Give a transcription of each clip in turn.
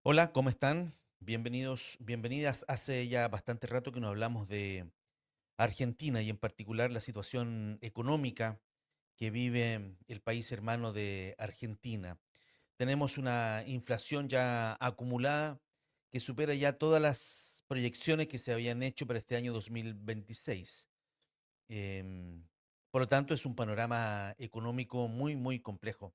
Hola, ¿cómo están? Bienvenidos, bienvenidas. Hace ya bastante rato que no hablamos de Argentina y en particular la situación económica que vive el país hermano de Argentina. Tenemos una inflación ya acumulada que supera ya todas las proyecciones que se habían hecho para este año 2026. Em, por lo tanto, es un panorama económico muy complejo,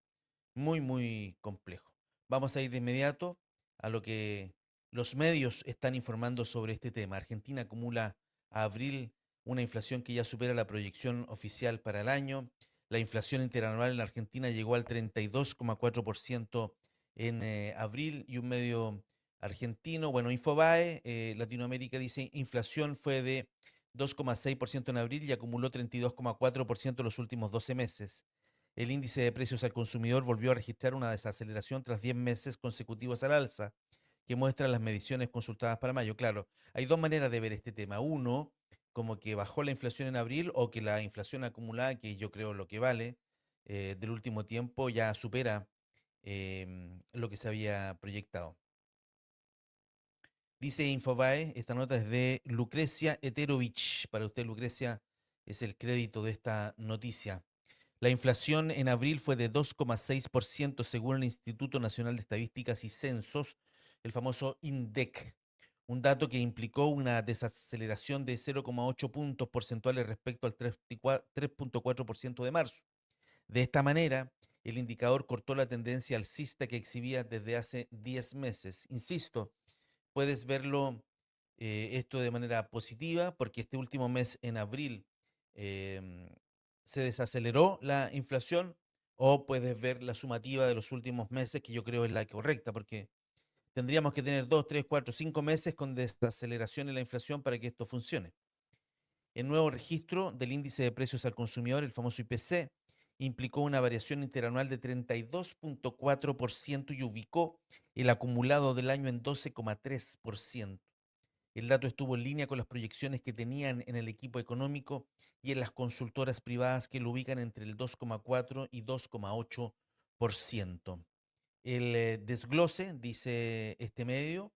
muy complejo. Vamos a ir de inmediato a lo que los medios están informando sobre este tema. Argentina acumula a abril una inflación que ya supera la proyección oficial para el año. La inflación interanual en la Argentina llegó al 32,4% en abril y un medio argentino, bueno, Infobae, Latinoamérica dice inflación fue de 2,6% en abril y acumuló 32,4% en los últimos 12 meses. El índice de precios al consumidor volvió a registrar una desaceleración tras 10 meses consecutivos al alza, que muestran las mediciones consultadas para mayo. Claro, hay dos maneras de ver este tema. Uno, como que bajó la inflación en abril o que la inflación acumulada, que yo creo lo que vale, del último tiempo ya supera lo que se había proyectado. Dice Infobae, esta nota es de Lucrecia Eterovich. Para usted, Lucrecia, es el crédito de esta noticia. La inflación en abril fue de 2,6% según el Instituto Nacional de Estadísticas y Censos, el famoso INDEC, un dato que implicó una desaceleración de 0,8 puntos porcentuales respecto al 3,4% de marzo. De esta manera, el indicador cortó la tendencia alcista que exhibía desde hace 10 meses. Insisto, puedes verlo esto de manera positiva porque este último mes, en abril, em, se desaceleró la inflación, o puedes ver la sumativa de los últimos meses, que yo creo es la correcta, porque tendríamos que tener 2, 3, 4, 5 meses con desaceleración en la inflación para que esto funcione. El nuevo registro del índice de precios al consumidor, el famoso IPC, implicó una variación interanual de 32,4% y ubicó el acumulado del año en 12,3%. El dato estuvo en línea con las proyecciones que tenían en el equipo económico y en las consultoras privadas, que lo ubican entre el 2,4 y 2,8%. El desglose, dice este medio,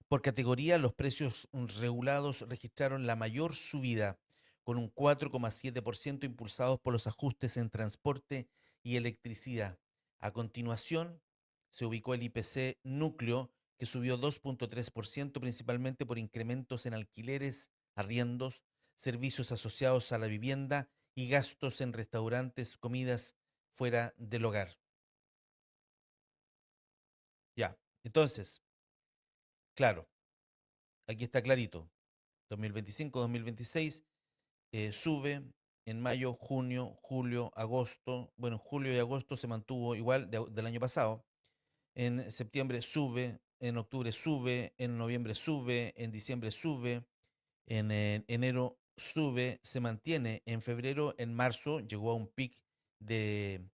por categoría, los precios regulados registraron la mayor subida, con un 4,7% impulsados por los ajustes en transporte y electricidad. A continuación, se ubicó el IPC núcleo, que subió 2,3%, principalmente por incrementos en alquileres, arriendos, servicios asociados a la vivienda y gastos en restaurantes, comidas fuera del hogar. Ya, entonces, claro, aquí está clarito. 2025-2026 sube en mayo, junio, julio, agosto. Bueno, julio y agosto se mantuvo igual del año pasado. En septiembre sube, en octubre sube, en noviembre sube, en diciembre sube, en enero sube, se mantiene. En febrero, en marzo llegó a un pic de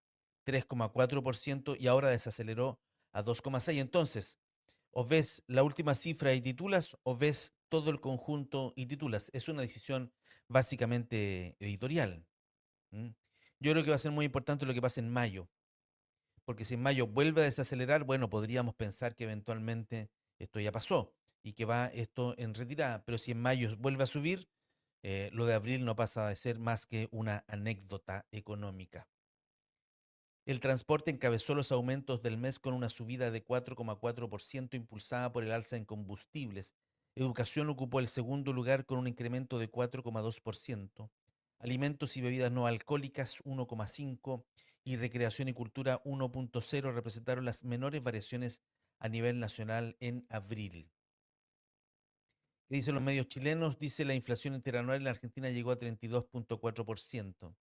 3,4% y ahora desaceleró a 2,6%. Entonces, o ves la última cifra y titulas, o ves todo el conjunto y titulas. Es una decisión básicamente editorial. ¿M? Yo creo que va a ser muy importante lo que pase en mayo, porque si en mayo vuelve a desacelerar, bueno, podríamos pensar que eventualmente esto ya pasó y que va esto en retirada, pero si en mayo vuelve a subir, lo de abril no pasa de ser más que una anécdota económica. El transporte encabezó los aumentos del mes con una subida de 4,4% impulsada por el alza en combustibles. Educación ocupó el segundo lugar con un incremento de 4,2%. Alimentos y bebidas no alcohólicas 1,5% y recreación y cultura 1,0% representaron las menores variaciones a nivel nacional en abril. ¿Qué dicen los medios chilenos? Dice la inflación interanual en la Argentina llegó a 32,4%.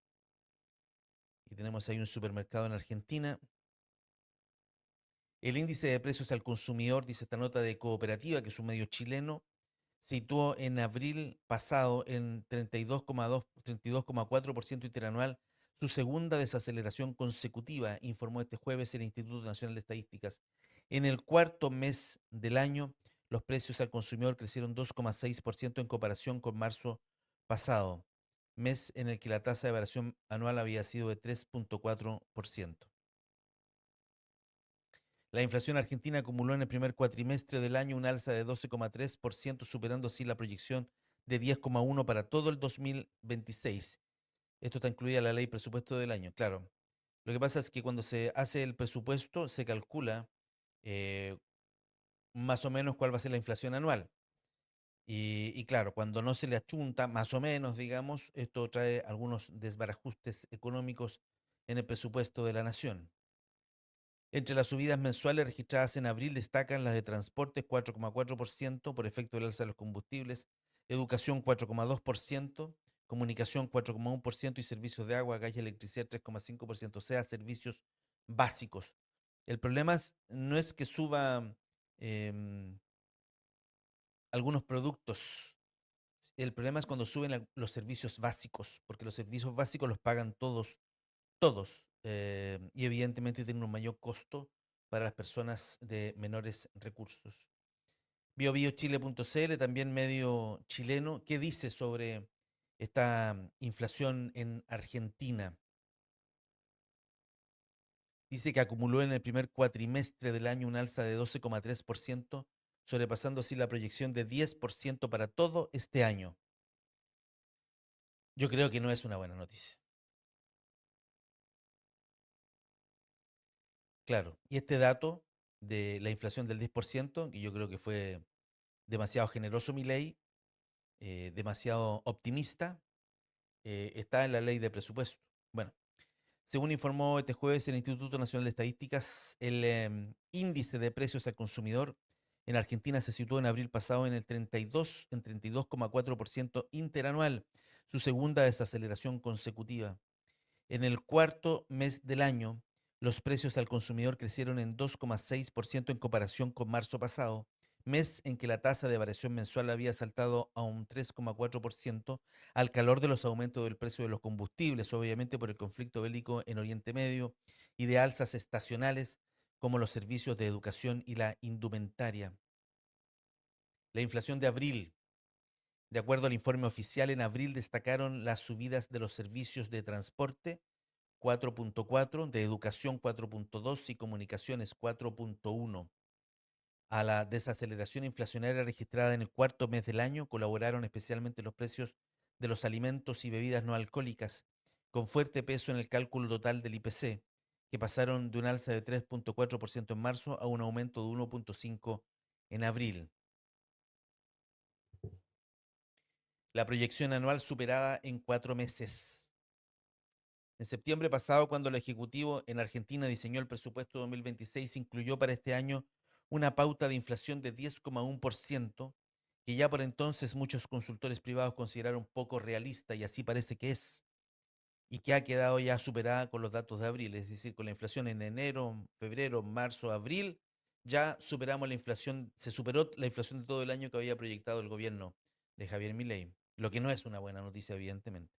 Y tenemos ahí un supermercado en Argentina. El índice de precios al consumidor, dice esta nota de Cooperativa, que es un medio chileno, situó en abril pasado en 32,4% interanual, su segunda desaceleración consecutiva, informó este jueves el Instituto Nacional de Estadísticas. En el cuarto mes del año, los precios al consumidor crecieron 2,6% en comparación con marzo pasado, mes en el que la tasa de variación anual había sido de 3,4%. La inflación argentina acumuló en el primer cuatrimestre del año un alza de 12,3%, superando así la proyección de 10,1% para todo el 2026. Esto está incluida la ley presupuesto del año, claro. Lo que pasa es que cuando se hace el presupuesto se calcula eh, más o menos cuál va a ser la inflación anual. Y claro, cuando no se le achunta, más o menos, digamos, esto trae algunos desbarajustes económicos en el presupuesto de la nación. Entre las subidas mensuales registradas en abril destacan las de transportes 4,4% por efecto del alza de los combustibles, educación 4,2%, comunicación 4,1% y servicios de agua, gas y electricidad 3,5%, o sea, servicios básicos. El problema no es que suba em, algunos productos, el problema es cuando suben los servicios básicos, porque los servicios básicos los pagan todos, todos, y evidentemente tienen un mayor costo para las personas de menores recursos. BioBioChile.cl, también medio chileno, ¿qué dice sobre esta inflación en Argentina? Dice que acumuló en el primer cuatrimestre del año un alza de 12,3%, sobrepasando así la proyección de 10% para todo este año. Yo creo que no es una buena noticia. Claro, y este dato de la inflación del 10%, que yo creo que fue demasiado generoso mi ley, demasiado optimista, está en la ley de presupuesto. Bueno, según informó este jueves el Instituto Nacional de Estadísticas, el índice de precios al consumidor en Argentina se situó en abril pasado en el 32,4% interanual, su segunda desaceleración consecutiva. En el cuarto mes del año, los precios al consumidor crecieron en 2,6% en comparación con marzo pasado, mes en que la tasa de variación mensual había saltado a un 3,4% al calor de los aumentos del precio de los combustibles, obviamente por el conflicto bélico en Oriente Medio, y de alzas estacionales como los servicios de educación y la indumentaria. La inflación de abril. De acuerdo al informe oficial, en abril destacaron las subidas de los servicios de transporte 4,4, de educación 4,2 y comunicaciones 4,1. A la desaceleración inflacionaria registrada en el cuarto mes del año colaboraron especialmente los precios de los alimentos y bebidas no alcohólicas, con fuerte peso en el cálculo total del IPC, que pasaron de un alza de 3,4% en marzo a un aumento de 1,5% en abril. La proyección anual superada en 4 meses. En septiembre pasado, cuando el Ejecutivo en Argentina diseñó el presupuesto 2026, incluyó para este año una pauta de inflación de 10,1%, que ya por entonces muchos consultores privados consideraron poco realista, y así parece que es, y que ha quedado ya superada con los datos de abril, es decir, con la inflación en enero, febrero, marzo, abril, ya superamos la inflación, se superó la inflación de todo el año que había proyectado el gobierno de Javier Milei, lo que no es una buena noticia, evidentemente.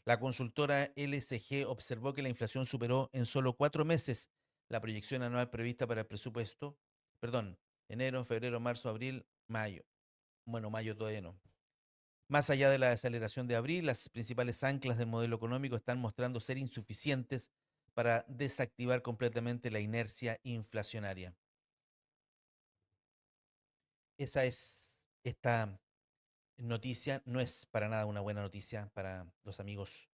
La consultora LSG observó que la inflación superó en solo 4 meses la proyección anual prevista para el presupuesto, perdón, enero, febrero, marzo, abril, mayo. Bueno, mayo todavía no. Más allá de la desaceleración de abril, las principales anclas del modelo económico están mostrando ser insuficientes para desactivar completamente la inercia inflacionaria. Esa es esta noticia, no es para nada una buena noticia para los amigos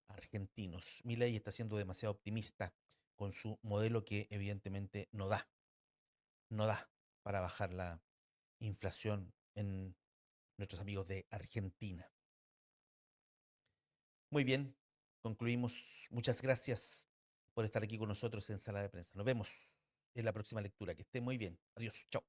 argentinos. Milei está siendo demasiado optimista con su modelo que evidentemente no da para bajar la inflación en nuestros amigos de Argentina. Muy bien, concluimos. Muchas gracias por estar aquí con nosotros en Sala de Prensa. Nos vemos en la próxima lectura. Que esté muy bien. Adiós. Chao.